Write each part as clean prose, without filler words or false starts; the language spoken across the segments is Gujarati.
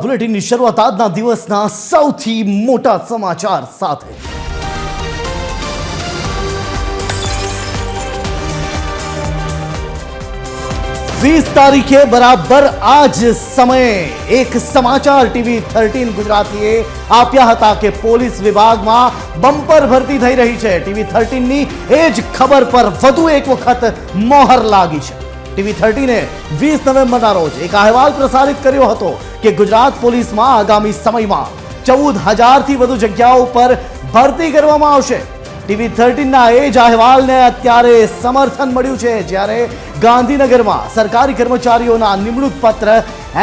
બુલેટિનની શરૂઆત આજના દિવસના સૌથી મોટા સમાચાર સાથે। 20 તારીખે બરાબર આ જ સમયે એક સમાચાર ટીવી 13 ગુજરાતીએ આપ્યા હતા કે પોલીસ વિભાગમાં બમ્પર ભરતી થઈ રહી છે। ટીવી 13 ની એ જ ખબર પર વધુ એક વખત મોહર લાગી છે। ટીવી 13 એ 20 નવેમ્બરના રોજ એક અહેવાલ પ્રસારિત કર્યો હતો કે ગુજરાત પોલીસમાં આગામી સમયમાં 14,000 થી વધુ જગ્યાઓ પર ભરતી કરવામાં આવશે। ટીવી 13 ના એ જ અહેવાલને અત્યારે સમર્થન મળ્યું છે, જ્યારે ગાંધીનગરમાં સરકારી કર્મચારીઓના નિમણૂક પત્ર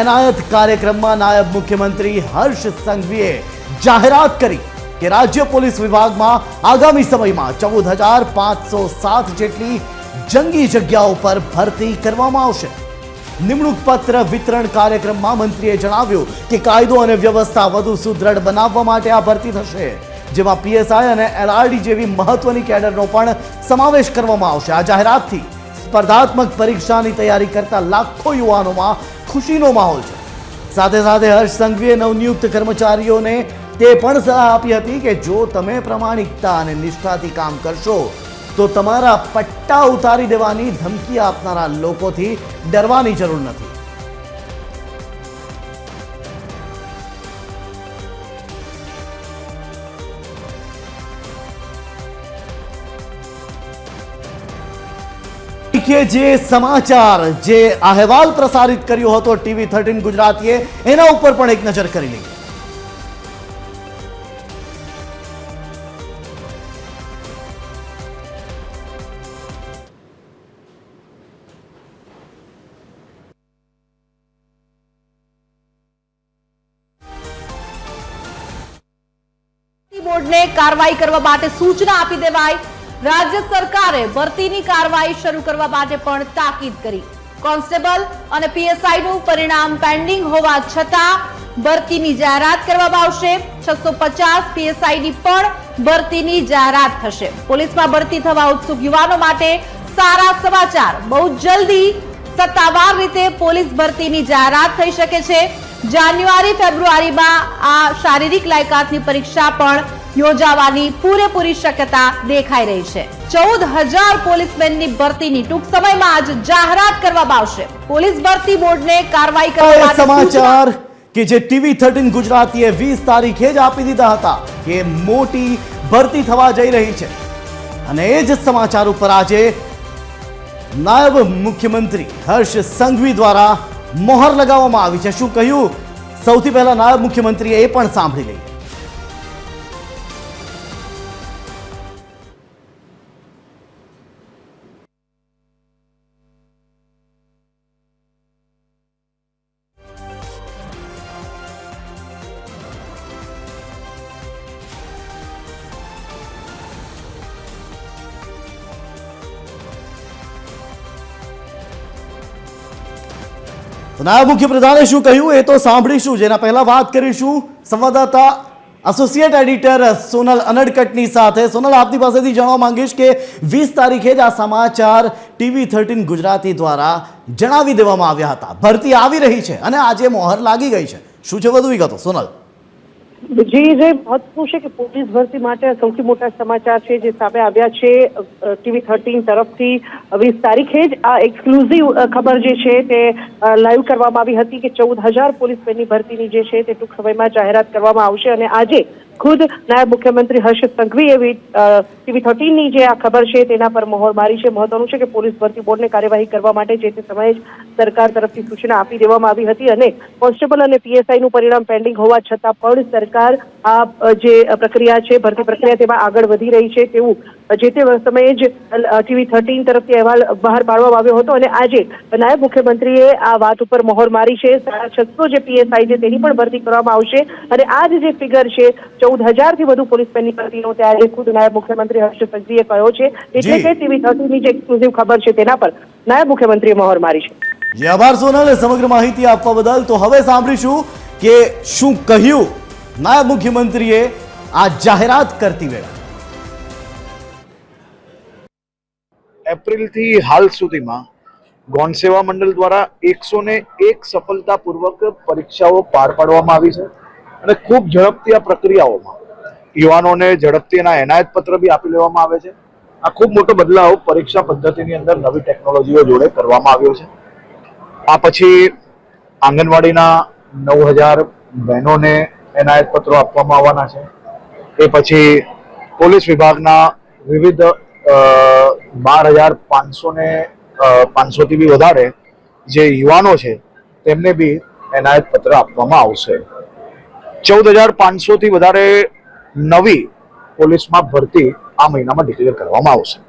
એનાયત કાર્યક્રમમાં નાયબ મુખ્યમંત્રી હર્ષ સંઘવીએ જાહેરાત કરી કે રાજ્ય પોલીસ વિભાગમાં આગામી સમયમાં 14,507 જેટલી જંગી જગ્યાઓ પર ભરતી કરવામાં આવશે। નિમણૂક પત્ર વિતરણ કાર્યક્રમમાં મંત્રીએ જણાવ્યું કે કાયદો અને વ્યવસ્થા વધુ સુદૃઢ બનાવવા માટે આ ભરતી થશે, જેમાં પીએસઆઈ અને એલઆરડી જેવી મહત્વની કેડરનો પણ સમાવેશ કરવામાં આવશે। આ જાહેરાતથી સ્પર્ધાત્મક પરીક્ષાની તૈયારી કરતા લાખો યુવાનોમાં ખુશીનો માહોલ છે। સાથે સાથે હર્ષ સંઘવીએ નવનિયુક્ત કર્મચારીઓને તે પણ સલાહ આપી હતી કે જો તમે પ્રામાણિકતા અને નિષ્ઠાથી કામ કરશો તો તમારા પટ્ટા ઉતારી દેવાની ધમકી આપનારા લોકોથી ડરવાની જરૂર નથી। જે સમાચાર જે અહેવાલ પ્રસારિત કર્યો હતો ટીવી 13 ગુજરાતીએ, એના ઉપર પણ એક નજર કરી લઈએ। બોર્ડને કાર્યવાહી કરવા માટે સૂચના આપી દેવાઈ। રાજ્ય સરકારે ભરતીની કાર્યવાહી શરૂ કરવા માટે પણ તાકીદ કરી। કોન્સ્ટેબલ અને પીએસઆઈ નું પરિણામ પેન્ડિંગ હોવા છતાં ભરતીની જાહેરાત કરવામાં આવશે। 650 પીએસઆઈ ની પણ ભરતીની જાહેરાત થશે। પોલીસમાં ભરતી થવા ઉત્સુક યુવાનો માટે સારા સમાચાર, બહુ જલ્દી સત્તાવાર રીતે પોલીસ ભરતીની જાહેરાત થઈ શકે છે। જાન્યુઆરી ફેબ્રુઆરીમાં આ શારીરિક લાયકાતની પરીક્ષા પણ યોજાવાની પૂરેપૂરી શક્યતા દેખાઈ રહી છે। 14,000 પોલીસમેનની ભરતીની ટૂંક સમયમાં જ જાહેરાત કરવામાં આવશે। પોલીસ ભરતી બોર્ડને કાર્યવાહી કરવા માટે સમાચાર કે જે ટીવી 13 ગુજરાતીએ 20 તારીખે જ આપી દીધા હતા કે મોટી ભરતી થવા જઈ રહી છે, અને એ જ સમાચાર ઉપર આજે નાયબ મુખ્યમંત્રી હર્ષ સંઘવી દ્વારા મોહર લગાવવામાં આવી છે। શું કહ્યું, સૌથી પહેલા નાયબ મુખ્યમંત્રીએ એ પણ સાંભળી લઈએ। નાયબ મુખ્યપ્રધાને શું કહ્યું એ તો સાંભળીશું, જેના પહેલા વાત કરીશું સંવાદદાતા એસોસિએટ એડિટર સોનલ અનડકટની સાથે। સોનલ, આપની પાસેથી જાણવા માંગીશ કે 20 તારીખે જ આ સમાચાર ટીવી 13 ગુજરાતી દ્વારા જણાવી દેવામાં આવ્યા હતા, ભરતી આવી રહી છે અને આજે મોહર લાગી ગઈ છે, શું છે વધુ વિગતો? સોનલ જી, જે મહત્વનું છે કે પોલીસ ભરતી માટે સૌથી મોટા સમાચાર છે જે સામે આવ્યા છે ટીવી 13 તરફથી 20 તારીખે જ આ એક્સક્લુઝિવ ખબર જે છે તે લાઈવ કરવામાં આવી હતી કે 14,000 પોલીસમેનની ભરતીની જે છે તે ટૂંક સમયમાં જાહેરાત કરવામાં આવશે। અને આજે ખુદ નાયબ મુખ્યમંત્રી હર્ષ સંઘવીએ ટીવી 13 ની જે આ ખબર છે તેના પર મોહર મારી છે। મહત્વનું છે કે પોલીસ ભરતી બોર્ડને કાર્યવાહી કરવા માટે જે તે સમયે સરકાર તરફથી સૂચના આપી દેવામાં આવી હતી, અને કોન્સ્ટેબલ અને પીએસઆઈ નું પરિણામ પેન્ડિંગ હોવા છતાં પણ સરકાર આ જે પ્રક્રિયા છે, ભરતી પ્રક્રિયા, તેમાં આગળ વધી રહી છે તેવું જે તે સમયે જ ટીવી 13 તરફથી અહેવાલ બહાર પાડવામાં આવ્યો હતો। અને આજે નાયબ મુખ્યમંત્રીએ આ વાત ઉપર મોહર મારી છે। 650 જે પીએસઆઈ છે તેની પણ ભરતી કરવામાં આવશે, અને આ જે ફિગર છે 14,000 થી વધુ પોલીસમેનની ભરતીનો તે આજે ખુદ નાયબ મુખ્યમંત્રી હર્ષ સંઘવીએ કહ્યો છે। એટલે કે ટીવી 13 ની જે એક્સક્લુઝિવ ખબર છે તેના પર નાયબ મુખ્યમંત્રીએ મોહર મારી છે। જી આભાર સોનલ, સમગ્ર માહિતી આપવા બદલ। તો હવે સાંભળીશું કે શું કહ્યું નાયબ મુખ્યમંત્રીએ આ જાહેરાત કરતી વેળા। એપ્રિલથી હાલ સુધીમાં ગૌણ સેવા મંડળ દ્વારા 101 સફળતાપૂર્વક પરીક્ષાઓ પાર પાડવામાં આવી છે અને ખૂબ ઝડપથી આ પ્રક્રિયાઓમાં યુવાનોને ઝડપથી એના એનાયત પત્ર બી આપી લેવામાં આવે છે. આ ખૂબ મોટો બદલાવ પરીક્ષા પદ્ધતિની અંદર નવી ટેકનોલોજીઓ જોડે કરવામાં આવ્યો છે. આ પછી આંગણવાડીના 9000 બહેનોને એનાયત પત્રો આપવામાં આવવાના છે. એ પછી પોલીસ વિભાગના વિવિધ 12,500થી બી વધારે જે યુવાનો છે તેમને બી એનાયત પત્ર આપવામાં આવશે. 14,500થી વધારે નવી પોલીસમાં ભરતી આ મહિનામાં ડિક્લેર કરવામાં આવશે.